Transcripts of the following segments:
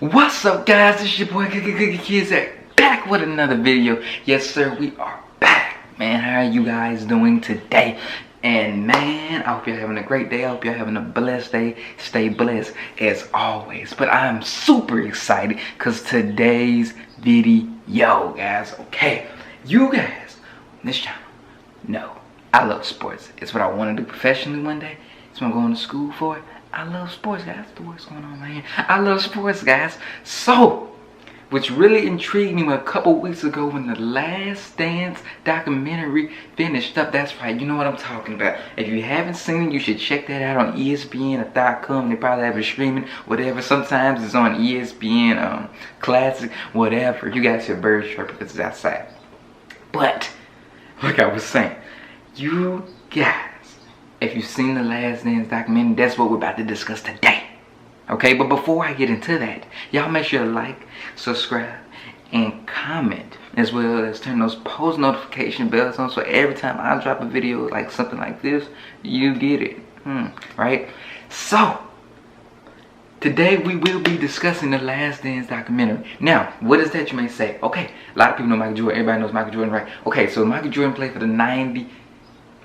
What's up, guys? It's your boy Kids back with another video. Yes sir, we are back. Man, how are you guys doing today? And man, I hope you're having a great day. I hope you're having a blessed day. Stay blessed as always. But I'm super excited because today's video, guys, okay, you guys on this channel know I love sports. It's what I want to do professionally one day. It's what I'm going to school for. I love sports, guys. What's going on, man? I love sports, guys. So, which really intrigued me a couple weeks ago when the Last Dance documentary finished up. That's right, you know what I'm talking about. If you haven't seen it, you should check that out on ESPN.com. They probably have it streaming, whatever. Sometimes it's on ESPN Classic, whatever. You guys hear birds chirping because it's outside. But, like I was saying, you guys, if you've seen the Last Dance documentary, that's what we're about to discuss today. Okay, but before I get into that, y'all make sure to like, subscribe, and comment, as well as turn those post notification bells on so every time I drop a video like something like this, you get it. Right? So, today we will be discussing the Last Dance documentary. Now, what is that, you may say? Okay, a lot of people know Michael Jordan. Everybody knows Michael Jordan, right? Okay, so Michael Jordan played for the 90...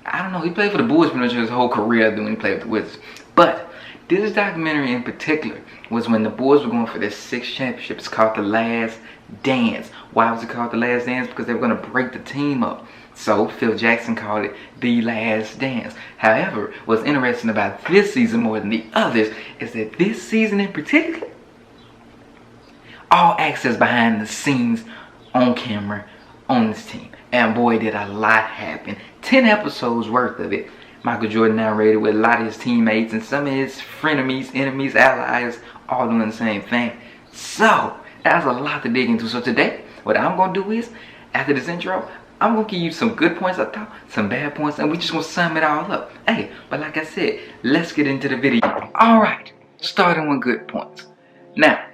I don't know, he played for the Bulls pretty much his whole career when he played with the Wizards. But this documentary in particular was when the Bulls were going for their 6th championship. It's called The Last Dance. Why was it called The Last Dance? Because they were going to break the team up. So Phil Jackson called it The Last Dance. However, what's interesting about this season more than the others is that this season in particular, all access behind the scenes on camera on this team. And boy, did a lot happen. 10 episodes worth of it. Michael Jordan narrated with a lot of his teammates and some of his frenemies, enemies, allies, all doing the same thing. So, that's a lot to dig into. So today, what I'm going to do is, after this intro, I'm going to give you some good points I thought, some bad points, and we just going to sum it all up. Hey, but like I said, let's get into the video. Alright, starting with good points. Now,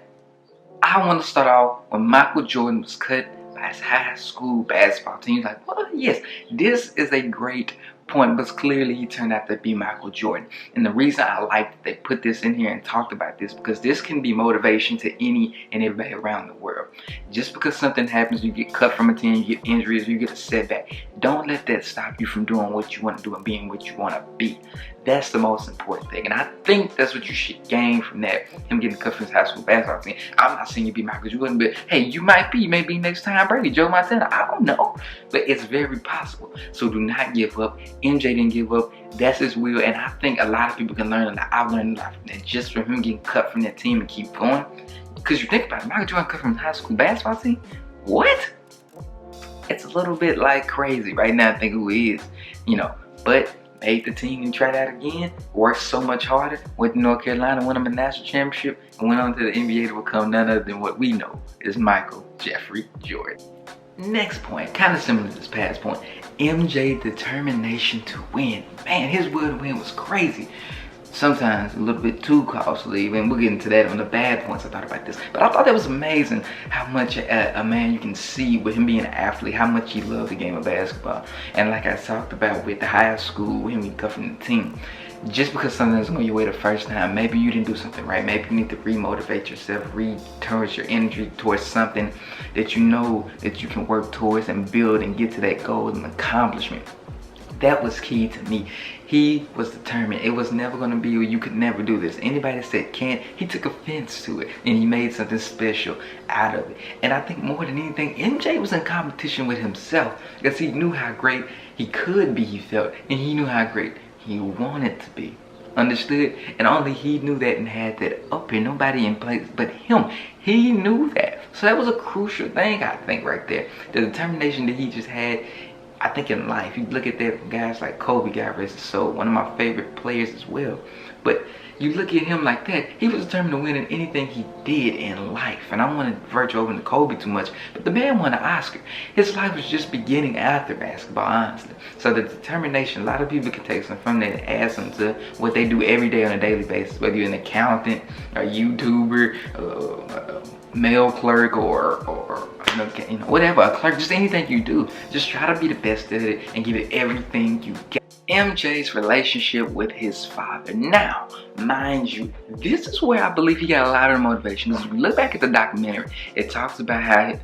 I want to start off when Michael Jordan was cut by his high school basketball team. Like, well, yes, this is a great point, but clearly he turned out to be Michael Jordan. And the reason I like that they put this in here and talked about this, because this can be motivation to any and everybody around the world. Just because something happens, you get cut from a team, you get injuries, you get a setback, don't let that stop you from doing what you want to do and being what you want to be. That's the most important thing. And I think that's what you should gain from that, him getting cut from his high school basketball team. I'm not saying you be Michael Jordan, but hey, you might be. Maybe next time Brady, Joe Montana, I don't know. But it's very possible. So do not give up. MJ didn't give up. That's his will. And I think a lot of people can learn a lot. I've learned a lot from that, just from him getting cut from that team and keep going. Because you think about it, Michael Jordan cut from his high school basketball team? What? It's a little bit like crazy right now to think who he is, you know. But made the team and tried out again, worked so much harder, went to North Carolina, won them a national championship, and went on to the NBA to become none other than what we know is Michael Jeffrey Jordan. Next point, kind of similar to this past point, MJ's determination to win. Man, his will to win was crazy. Sometimes a little bit too costly, and we'll get into that on the bad points I thought about this. But I thought that was amazing how much a man you can see with him being an athlete, how much he loved the game of basketball. And like I talked about with the high school, him being cut from the team, just because something doesn't go your way the first time, maybe you didn't do something right. Maybe you need to re-motivate yourself, re-towards your energy towards something that you know that you can work towards and build and get to that goal and accomplishment. That was key to me. He was determined. It was never going to be, you could never do this. Anybody that said can't, he took offense to it. And he made something special out of it. And I think more than anything, MJ was in competition with himself. Because he knew how great he could be, he felt. And he knew how great he wanted to be. Understood? And only he knew that and had that up here. Nobody in place but him. He knew that. So that was a crucial thing, I think, right there. The determination that he just had, I think, in life. You look at that, guys like Kobe, God rest his soul, one of my favorite players as well. But you look at him like that, he was determined to win in anything he did in life. And I don't want to verge over into Kobe too much, but the man won an Oscar. His life was just beginning after basketball, honestly. So the determination, a lot of people can take some from that and add some to what they do every day on a daily basis, whether you're an accountant, a YouTuber, mail clerk, or you know, whatever, a clerk, just anything you do. Just try to be the best at it and give it everything you got. MJ's relationship with his father. Now, mind you, this is where I believe he got a lot of motivation. Because if you look back at the documentary, it talks about how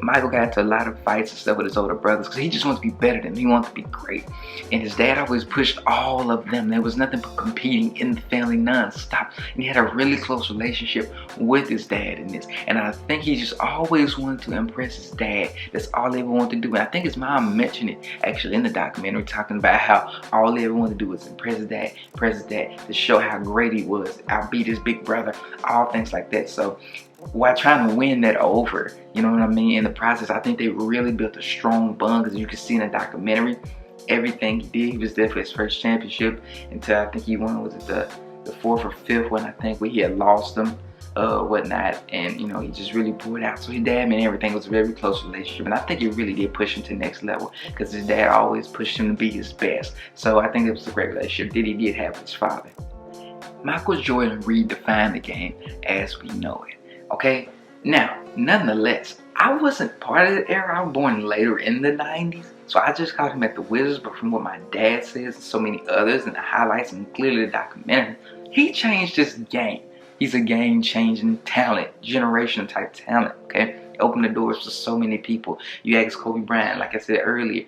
Michael got into a lot of fights and stuff with his older brothers because he just wanted to be better than them. He wanted to be great. And his dad always pushed all of them. There was nothing but competing in the family non-stop. And he had a really close relationship with his dad in this. And I think he just always wanted to impress his dad. That's all they ever wanted to do. And I think his mom mentioned it actually in the documentary, talking about how all they ever wanted to do was impress his dad, to show how great he was, outbeat his big brother, all things like that. So while trying to win that over, you know what I mean, in the process, I think they really built a strong bond, because you can see in the documentary, everything he did, he was there for his first championship until I think he won, was it the fourth or fifth one, I think, where he had lost them, whatnot, and you know, he just really poured out. So his dad and everything was a very close relationship, and I think it really did push him to the next level, because his dad always pushed him to be his best. So I think it was a great relationship that he did have with his father. Michael Jordan redefined the game as we know it. Okay, now, nonetheless, I wasn't part of the era. I was born later in the 90s, so I just caught him at the Wizards. But from what my dad says and so many others and the highlights and clearly the documentary, he changed this game. He's a game-changing talent, generational type talent, okay? Opened the doors for so many people. You ask Kobe Bryant, like I said earlier,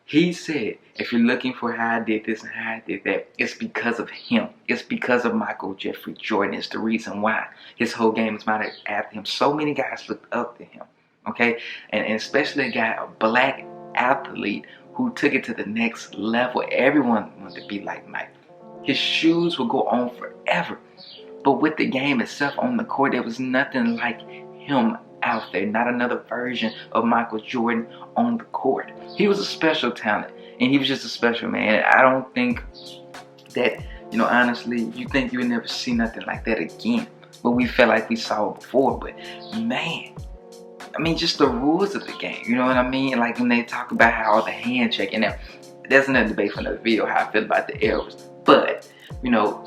he said, if you're looking for how I did this and how I did that, it's because of him. It's because of Michael Jeffrey Jordan. It's the reason why his whole game is modeled after him. So many guys looked up to him, okay? And especially a guy, a black athlete who took it to the next level. Everyone wanted to be like Mike. His shoes would go on forever. But with the game itself on the court, there was nothing like him out there. Not another version of Michael Jordan on the court. He was a special talent, and he was just a special man. I don't think that, you know, honestly, you think you would never see nothing like that again. But we felt like we saw it before. But man, I mean, just the rules of the game, you know what I mean? Like when they talk about how the hand checking, now there's another debate for another video how I feel about the errors. But, you know,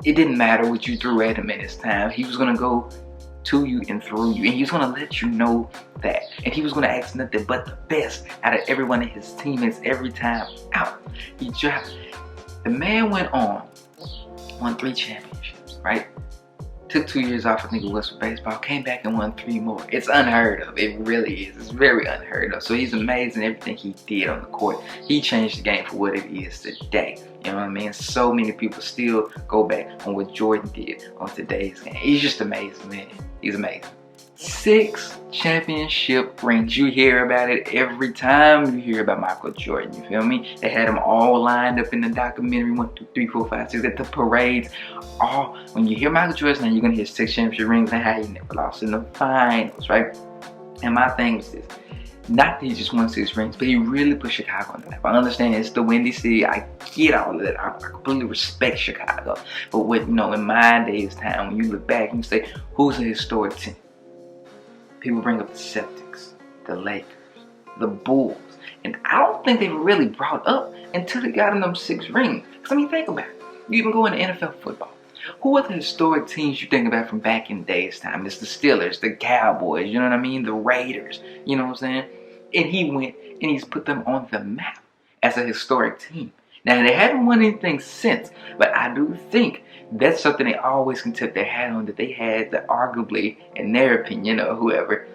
it didn't matter what you threw at him in his time. He was going to go to you and through you, and he was going to let you know that, and he was going to ask nothing but the best out of every one of his teammates every time out. The man went on, won 3 championships, right? Took 2 years off, I think it was, for baseball, came back and won 3 more. It's unheard of. It really is. It's very unheard of. So he's amazing, everything he did on the court. He changed the game for what it is today. You know what I mean? So many people still go back on what Jordan did on today's game. He's just amazing, man. He's amazing. 6 championship rings. You hear about it every time you hear about Michael Jordan. You feel me? They had them all lined up in the documentary. 1, 2, 3, 4, 5, 6 at the parades. All when you hear Michael Jordan, now you're gonna hear 6 championship rings and how he never lost in the finals, right? And my thing was this. Not that he just won 6 rings, but he really put Chicago on the map. I understand it's the Windy City. I get all of that. I completely respect Chicago. But what, you know, in my days time, when you look back and you say, who's a historic team? People bring up the Celtics, the Lakers, the Bulls. And I don't think they were really brought up until they got in them 6 rings. Because, I mean, think about it. You even go into NFL football. Who are the historic teams you think about from back in days time? It's the Steelers, the Cowboys, you know what I mean? The Raiders, you know what I'm saying? And he went and he's put them on the map as a historic team. Now, they haven't won anything since, but I do think that's something they always can tip their hat on, that they had that arguably, in their opinion, or whoever,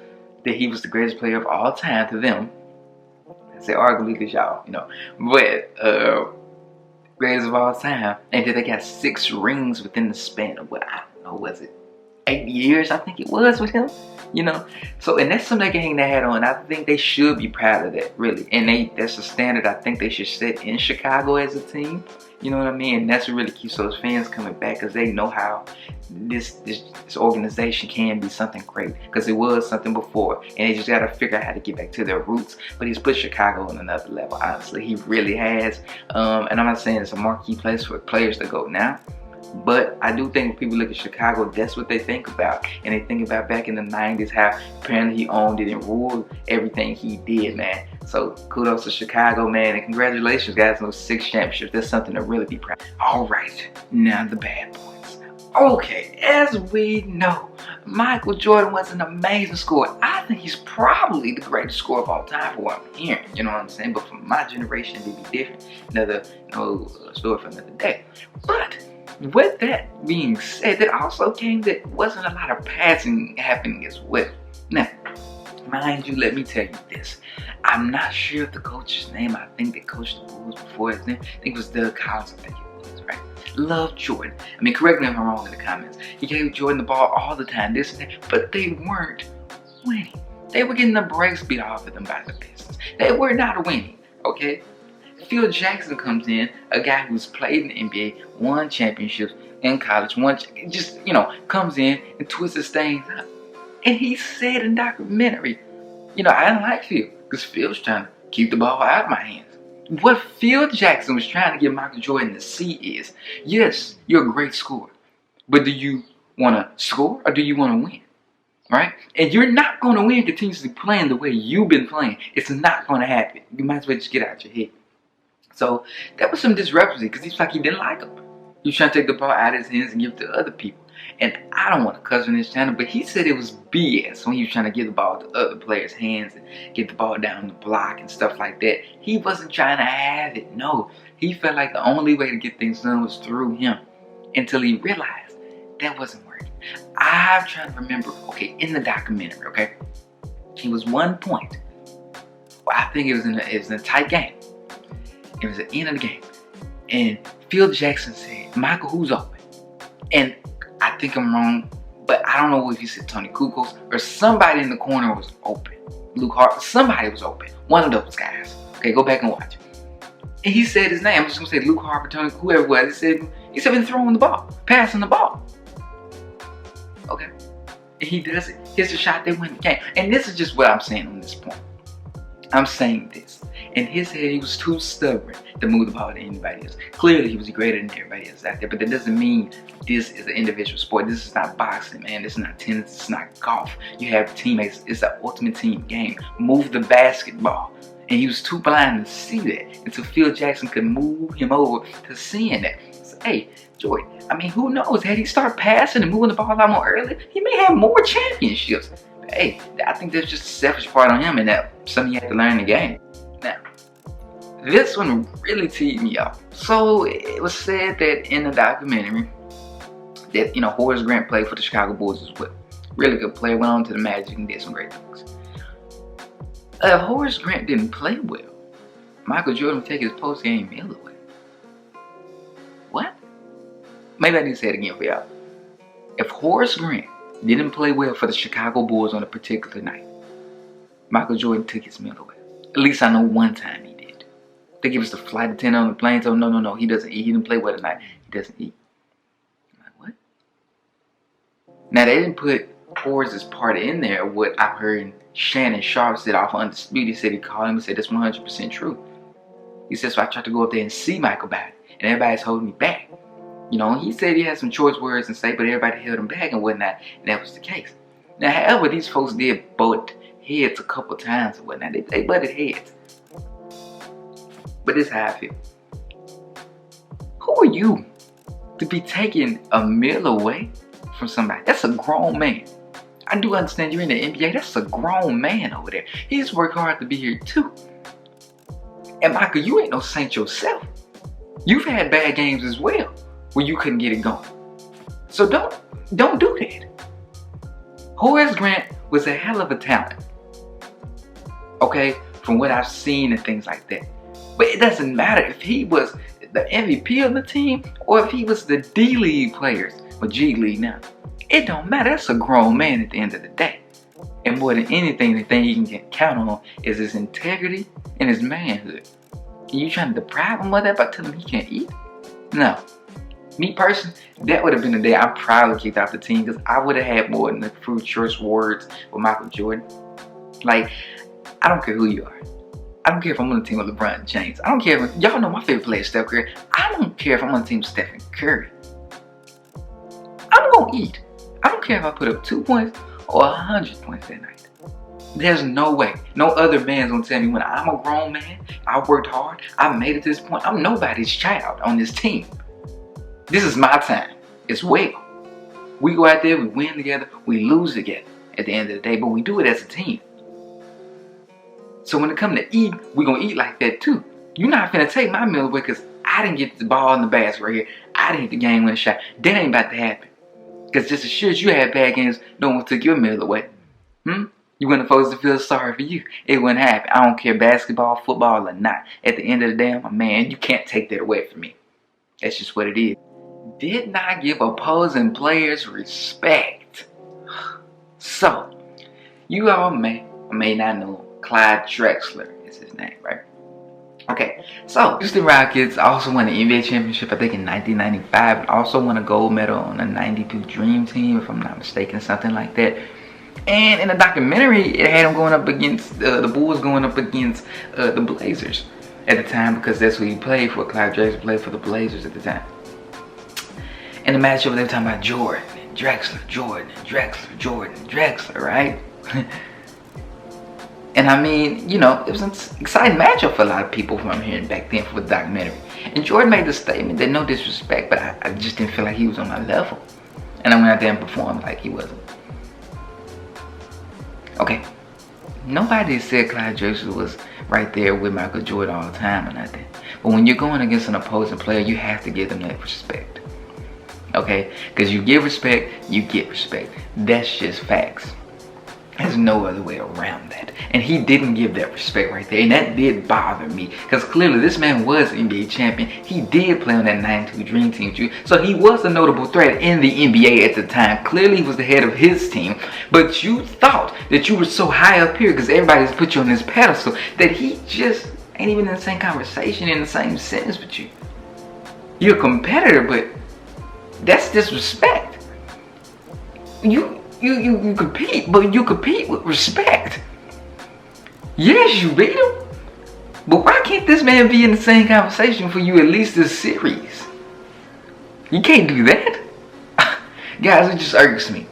that he was the greatest player of all time to them. I say arguably because y'all, you know, but greatest of all time, and that they got 6 rings within the span of what, I don't know, was it 8 years? I think it was with him, you know. So, and that's something they can hang their hat on. I think they should be proud of that, really. And that's a standard I think they should set in Chicago as a team. You know what I mean? And that's what really keeps those fans coming back, because they know how this organization can be something great, because it was something before, and they just got to figure out how to get back to their roots. But he's put Chicago on another level, honestly. He really has. And I'm not saying it's a marquee place for players to go now, but I do think when people look at Chicago, that's what they think about. And they think about back in the 90s, how apparently he owned it and ruled everything he did, man. So kudos to Chicago, man, and congratulations, guys, on those 6 championships. That's something to really be proud of. All right, now the bad points. Okay, as we know, Michael Jordan was an amazing scorer. I think he's probably the greatest scorer of all time for what I'm hearing. You know what I'm saying? But for my generation, it'd be different. Another story for another day. But with that being said, that also came that wasn't a lot of passing happening as well. Now, mind you, let me tell you this. I'm not sure of the coach's name. I think they coached the Bulls before his name. I think it was Doug Collins, I think it was, right? Love Jordan. I mean, correct me if I'm wrong in the comments. He gave Jordan the ball all the time, this and that, but they weren't winning. They were getting the brakes beat off of them by the Pistons. They were not winning, okay? Phil Jackson comes in, a guy who's played in the NBA, won championships in college, comes in and twists his things up. And he said in documentary, I didn't like Phil, because Phil's trying to keep the ball out of my hands. What Phil Jackson was trying to get Michael Jordan to see is, yes, you're a great scorer, but do you want to score or do you want to win? Right? And you're not going to win continuously playing the way you've been playing. It's not going to happen. You might as well just get out your head. So that was some discrepancy because he's like he didn't like him. He was trying to take the ball out of his hands and give it to other people. And I don't want to cuss on this channel, but he said it was BS when he was trying to give the ball to other players' hands and get the ball down the block and stuff like that. He wasn't trying to have it. No, he felt like the only way to get things done was through him until he realized that wasn't working. I'm trying to remember, okay, in the documentary, okay, it was one point where I think it was in a tight game. It was the end of the game. And Phil Jackson said, Michael, who's open? And I think I'm wrong, but I don't know if he said Tony Kukoc or somebody in the corner was open. Luke Hart, somebody was open. One of those guys. Okay, go back and watch it. And he said his name. I'm just gonna say Luke Hart, Tony, whoever it was. He said been throwing the ball, passing the ball. Okay. And he does it. Hits a shot, they win the game. And this is just what I'm saying on this point. I'm saying this. In his head, he was too stubborn to move the ball to anybody else. Clearly, he was greater than everybody else out there, but that doesn't mean this is an individual sport. This is not boxing, man. This is not tennis. This is not golf. You have teammates. It's an ultimate team game. Move the basketball. And he was too blind to see that until Phil Jackson could move him over to seeing that. So, hey, Jordan, I mean, who knows? Had he started passing and moving the ball a lot more early, he may have more championships. But, hey, I think that's just a selfish part on him and that something he had to learn in the game. Now, this one really teed me up. So it was said that in the documentary that, Horace Grant played for the Chicago Bulls as well. Really good player, went on to the Magic and did some great things. If Horace Grant didn't play well, Michael Jordan would take his post-game meal away. What? Maybe I need to say it again for y'all. If Horace Grant didn't play well for the Chicago Bulls on a particular night, Michael Jordan took his meal away. At least I know one time he did. I think it was the flight attendant on the plane. So no, he doesn't eat. He didn't play well tonight. He doesn't eat. I'm like, what? Now they didn't put Horace's part in there. What I heard Shannon Sharp said off of Undisputed. He said he called him and said that's 100% true. He said, so I tried to go up there and see Michael about it, and everybody's holding me back. He said he had some choice words to say, but everybody held him back and whatnot, and that was the case. Now, however, these folks did butt heads a couple times and whatnot. They butted heads. But this is how I feel. Who are you to be taking a meal away from somebody? That's a grown man. I do understand you're in the NBA. That's a grown man over there. He's worked hard to be here too. And Michael, you ain't no saint yourself. You've had bad games as well where you couldn't get it going. So don't do that. Horace Grant was a hell of a talent. Okay, from what I've seen and things like that. But it doesn't matter if he was the MVP of the team or if he was the D-League players or G-League now. It don't matter. That's a grown man at the end of the day. And more than anything, the thing he can count on is his integrity and his manhood. And you trying to deprive him of that by telling him he can't eat? No. Me personally, that would have been the day I probably kicked out the team because I would have had more than the few choice words with Michael Jordan. Like, I don't care who you are. I don't care if I'm on the team with LeBron James. I don't care if, y'all know my favorite player is Steph Curry. I don't care if I'm on the team with Stephen Curry. I'm going to eat. I don't care if I put up 2 points or 100 points that night. There's no way. No other man's going to tell me when I'm a grown man, I worked hard, I made it to this point. I'm nobody's child on this team. This is my time as well. We go out there, we win together, we lose together at the end of the day, but we do it as a team. So when it comes to eat, we're going to eat like that too. You're not finna take my meal away because I didn't get the ball in the basket right here. I didn't hit the game winning shot. That ain't about to happen. Because just as sure as you had bad games, no one took your meal away. You weren't supposed to feel sorry for you. It wouldn't happen. I don't care basketball, football, or not. At the end of the day, I'm a man. You can't take that away from me. That's just what it is. Did not give opposing players respect. So, you all may not know Clyde Drexler is his name, right? Okay, so Houston Rockets also won the NBA championship, I think, in 1995. And also won a gold medal on the '92 Dream Team, if I'm not mistaken, something like that. And in the documentary, it had him going up against the Bulls, going up against the Blazers at the time, because that's who he played for. Clyde Drexler played for the Blazers at the time. In the matchup, they were talking about Jordan, Drexler, Jordan, Drexler, Jordan, Drexler, right? And I mean, you know, it was an exciting matchup for a lot of people from here back then for the documentary. And Jordan made the statement that no disrespect, but I just didn't feel like he was on my level. And I went out there and performed like he wasn't. Okay, nobody said Clyde Drexler was right there with Michael Jordan all the time or nothing. But when you're going against an opposing player, you have to give them that respect. Okay, because you give respect, you get respect. That's just facts. There's no other way around that. And he didn't give that respect right there. And that did bother me. Because clearly this man was NBA champion. He did play on that '92 Dream Team too. So he was a notable threat in the NBA at the time. Clearly he was the head of his team. But you thought that you were so high up here because everybody's put you on this pedestal that he just ain't even in the same conversation, in the same sentence with you. You're a competitor, but that's disrespect. You compete, but you compete with respect. Yes, you beat him. But why can't this man be in the same conversation for you at least this series? You can't do that. Guys, it just irks me.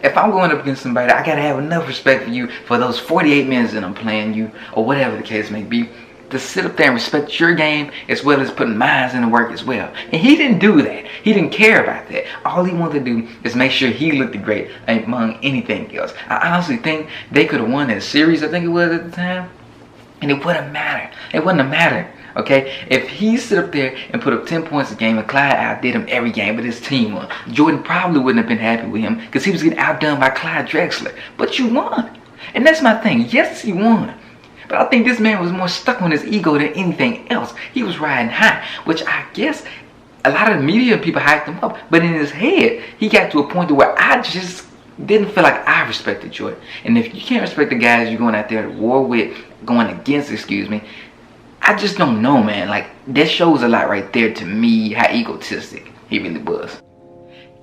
If I'm going up against somebody, I gotta have enough respect for you for those 48 minutes that I'm playing you, or whatever the case may be, to sit up there and respect your game as well as putting mine in the work as well. And he didn't do that. He didn't care about that. All he wanted to do is make sure he looked great among anything else. I honestly think they could have won that series, I think it was at the time, and it wouldn't matter. It wouldn't have mattered, okay? If he stood up there and put up 10 points a game and Clyde outdid him every game, but his team won, Jordan probably wouldn't have been happy with him because he was getting outdone by Clyde Drexler. But you won. And that's my thing. Yes, he won. But I think this man was more stuck on his ego than anything else. He was riding high, which I guess a lot of the media people hyped him up. But in his head, he got to a point where I just didn't feel like I respected Jordan. And if you can't respect the guys you're going out there to war with, going against, excuse me, I just don't know, man. Like, that shows a lot right there to me, how egotistic he really was.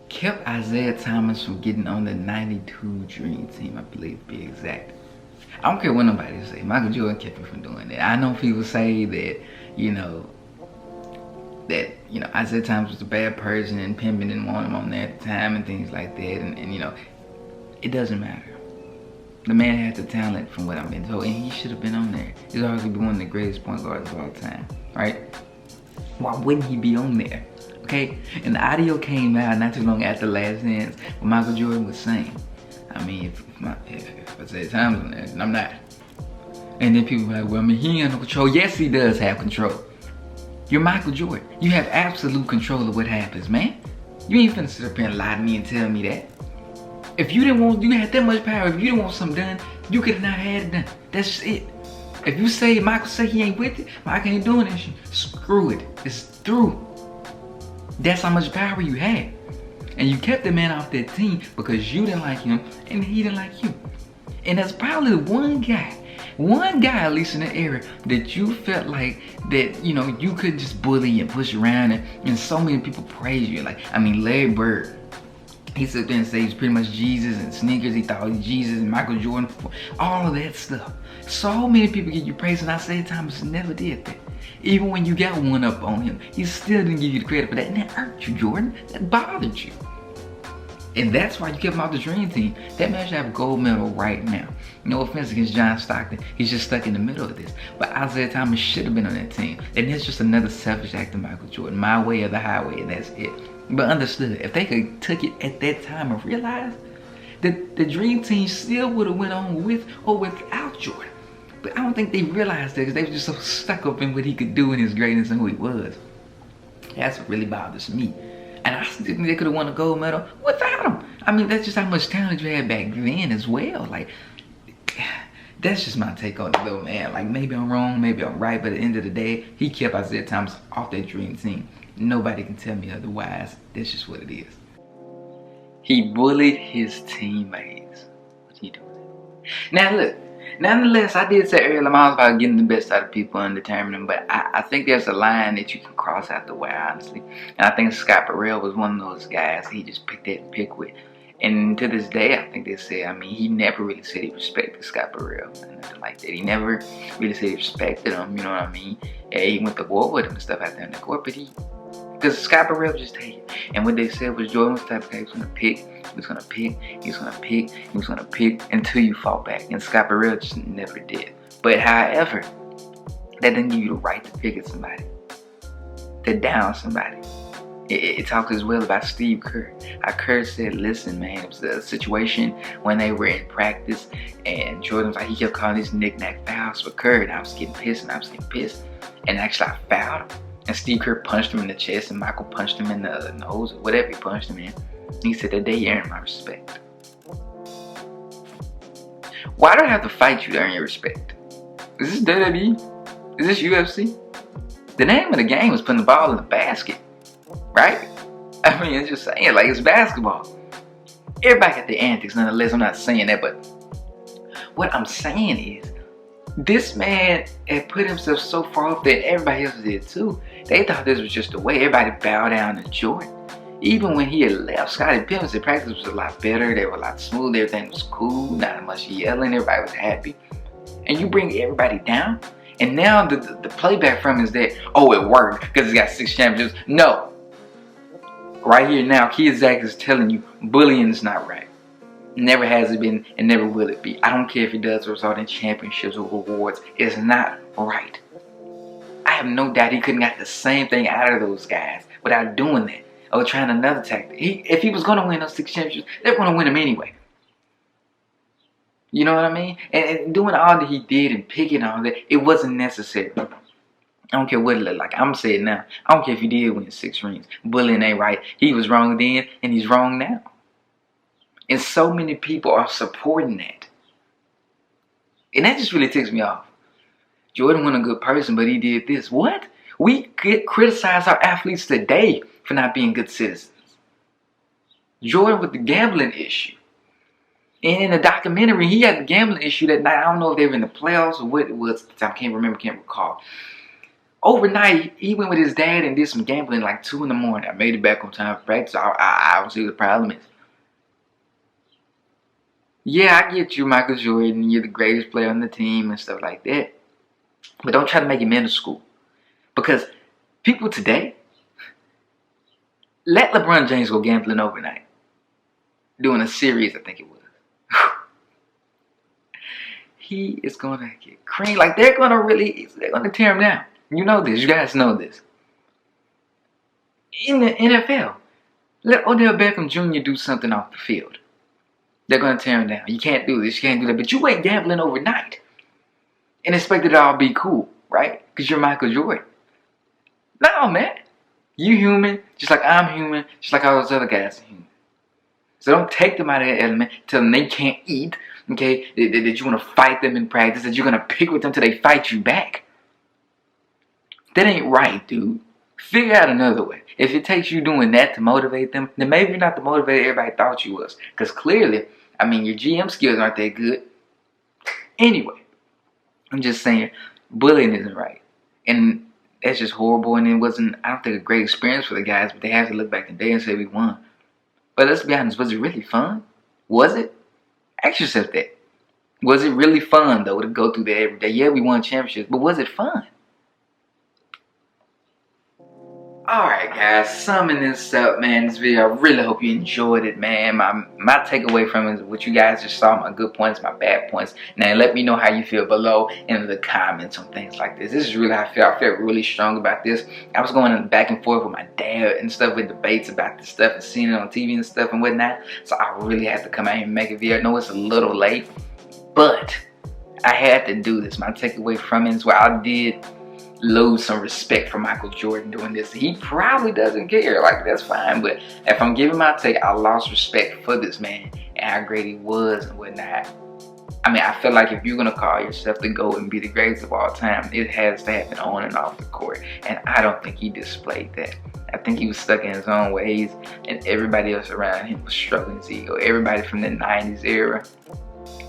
Kept Isaiah Thomas from getting on the '92 Dream Team, I believe to be exact. I don't care what nobody say. Michael Jordan kept him from doing that. I know people say that, you know, Isaiah Thomas was a bad person and Pimpin didn't want him on there at the time and things like that. And you know, it doesn't matter. The man has the talent from what I've been told, and he should have been on there. He's arguably one of the greatest point guards of all time, right? Why wouldn't he be on there? Okay? And the audio came out not too long after Last Dance when Michael Jordan was saying, I mean, if I say Thomas on there, and I'm not. And then people are like, well, I mean, he ain't got no control. Yes, he does have control. You're Michael Jordan. You have absolute control of what happens, man. You ain't finna sit up here and lie to me and tell me that. If you didn't want, you had that much power, if you didn't want something done, you could have not had it done. That's just it. If you say, Michael say he ain't with it, Michael ain't doing that shit, screw it. It's through. That's how much power you had. And you kept the man off that team because you didn't like him and he didn't like you. And that's probably one guy at least in the era that you felt like that, you know, you couldn't just bully and push around and so many people praise you. Like, I mean, Larry Bird, he sat there and said he's pretty much Jesus and sneakers. He thought he was Jesus and Michael Jordan, all of that stuff. So many people give you praise, and Isaiah Thomas never did that. Even when you got one up on him, he still didn't give you the credit for that. And that hurt you, Jordan. That bothered you. And that's why you kept him off the Dream Team. That man should have a gold medal right now. No offense against John Stockton. He's just stuck in the middle of this. But Isaiah Thomas should have been on that team. And it's just another selfish act of Michael Jordan. My way or the highway, and that's it. But understood, if they could took it at that time and realized that the dream team still would have went on with or without Jordan. But I don't think they realized that because they were just so stuck up in what he could do and his greatness and who he was. That's what really bothers me. And I still think they could have won a gold medal without him. I mean, that's just how much talent you had back then as well. Like, that's just my take on it though, man. Like, maybe I'm wrong, maybe I'm right, but at the end of the day, he kept ISIAH Thomas off that dream team. Nobody can tell me otherwise. That's just what it is. He bullied his teammates. What he doing? Now look, nonetheless, I did say earlier I'm all about getting the best out of people and determining, but I think there's a line that you can cross out the way, honestly. And I think Scott Burrell was one of those guys he just picked that pick with. And to this day, I think they say, I mean, he never really said he respected Scott Burrell and nothing like that. He never really said he respected him, you know what I mean? Yeah, he went to war with him and stuff out there in the court, but because Scott Burrell just hated. And what they said was Jordan was the type of guy who was going to pick, he was going to pick, he was going to pick, he was going to pick until you fought back. And Scott Burrell just never did. But however, that didn't give you the right to pick at somebody, to down somebody. It talks as well about Steve Kerr. How Kerr said, listen, man, it was a situation when they were in practice and Jordan was like, he kept calling these knick-knack fouls for Kerr, and I was getting pissed and I was getting pissed. And actually I fouled him. And Steve Kerr punched him in the chest and Michael punched him in the nose or whatever he punched him in. And he said that they earned my respect. Why do I have to fight you to earn your respect? Is this WWE? Is this UFC? The name of the game is putting the ball in the basket. Right? I mean, it's just saying, like, it's basketball. Everybody got their antics, nonetheless. I'm not saying that, but what I'm saying is, this man had put himself so far up that everybody else did too. They thought this was just the way. Everybody bowed down to Jordan. Even when he had left, Scottie Pippen said practice was a lot better. They were a lot smoother. Everything was cool. Not much yelling. Everybody was happy. And you bring everybody down, and now the playback from is that, oh, it worked because he got 6 championships. No. Right here now, Kid Zach is telling you bullying is not right. Never has it been and never will it be. I don't care if it does result in championships or rewards. It's not right. I have no doubt he couldn't got the same thing out of those guys without doing that or trying another tactic. If he was going to win those 6 championships, they're going to win them anyway. You know what I mean? And doing all that he did and picking all that, it wasn't necessary. I don't care what it looked like. I'm saying now. I don't care if he did win 6 rings. Bullying ain't right. He was wrong then, and he's wrong now. And so many people are supporting that. And that just really ticks me off. Jordan wasn't a good person, but he did this. What? We criticize our athletes today for not being good citizens. Jordan with the gambling issue. And in the documentary, he had the gambling issue that night. I don't know if they were in the playoffs or what it was. I can't remember, can't recall. Overnight, he went with his dad and did some gambling like 2 in the morning. I made it back on time for practice. I don't see what the problem is. Yeah, I get you, Michael Jordan. You're the greatest player on the team and stuff like that. But don't try to make it middle school. Because people today, let LeBron James go gambling overnight. Doing a series, I think it was. He is going to get creamed. Like, they're going to tear him down. You know this. You guys know this. In the NFL, let Odell Beckham Jr. do something off the field. They're going to tear him down. You can't do this. You can't do that. But you ain't gambling overnight and expect it to all be cool, right? Because you're Michael Jordan. No, man. You human, just like I'm human, just like all those other guys are human. So don't take them out of that element, tell them they can't eat, okay? That you want to fight them in practice, that you're going to pick with them till they fight you back. That ain't right, dude. Figure out another way. If it takes you doing that to motivate them, then maybe you're not the motivator everybody thought you was. Because clearly, I mean, your GM skills aren't that good. Anyway, I'm just saying, bullying isn't right. And that's just horrible. And it wasn't, I don't think, a great experience for the guys. But they have to look back in the day and say we won. But let's be honest, was it really fun? Was it? Ask yourself that. Was it really fun, though, to go through that every day? Yeah, we won championships, but was it fun? Alright guys, summing this up, man, this video, I really hope you enjoyed it, man. My takeaway from it is what you guys just saw, my good points, my bad points. Now let me know how you feel below in the comments on things like this. This is really how I feel. I feel really strong about this. I was going back and forth with my dad and stuff with debates about this stuff and seeing it on TV and stuff and whatnot. So I really had to come out here and make a video. I know it's a little late, but I had to do this. My takeaway from it is where I did lose some respect for Michael Jordan doing this. He probably doesn't care, like that's fine, but if I'm giving my take, I lost respect for this man and how great he was and whatnot. I mean, I feel like if you're gonna call yourself the GOAT and be the greatest of all time, it has to happen on and off the court, and I don't think he displayed that. I think he was stuck in his own ways, and everybody else around him was stroking his ego. Everybody from the 90s era,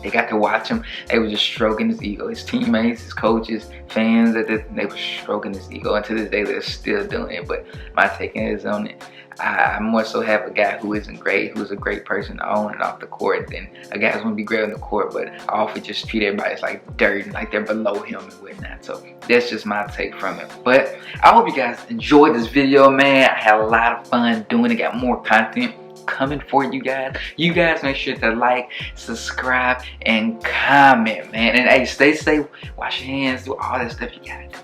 they got to watch him. They were just stroking his ego. His teammates, his coaches, fans, they were stroking his ego. And to this day, they're still doing it. But my take is on it. I more so have a guy who isn't great, who's a great person on and off the court, than a guy who's going to be great on the court, but often just treat everybody as like dirt and like they're below him and whatnot. So that's just my take from it. But I hope you guys enjoyed this video, man. I had a lot of fun doing it. Got more content coming for you guys. You guys make sure to like, subscribe, and comment, man. And hey, stay safe, wash your hands, do all that stuff you gotta do.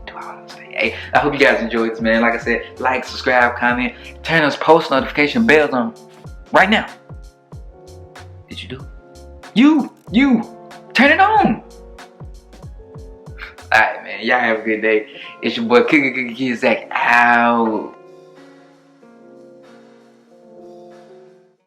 Do all that stuff. Hey, I hope you guys enjoyed this, man. Like I said, like, subscribe, comment, turn those post notification bells on right now. Did you do it? You turn it on. Alright, man. Y'all have a good day. It's your boy Kid Zach out.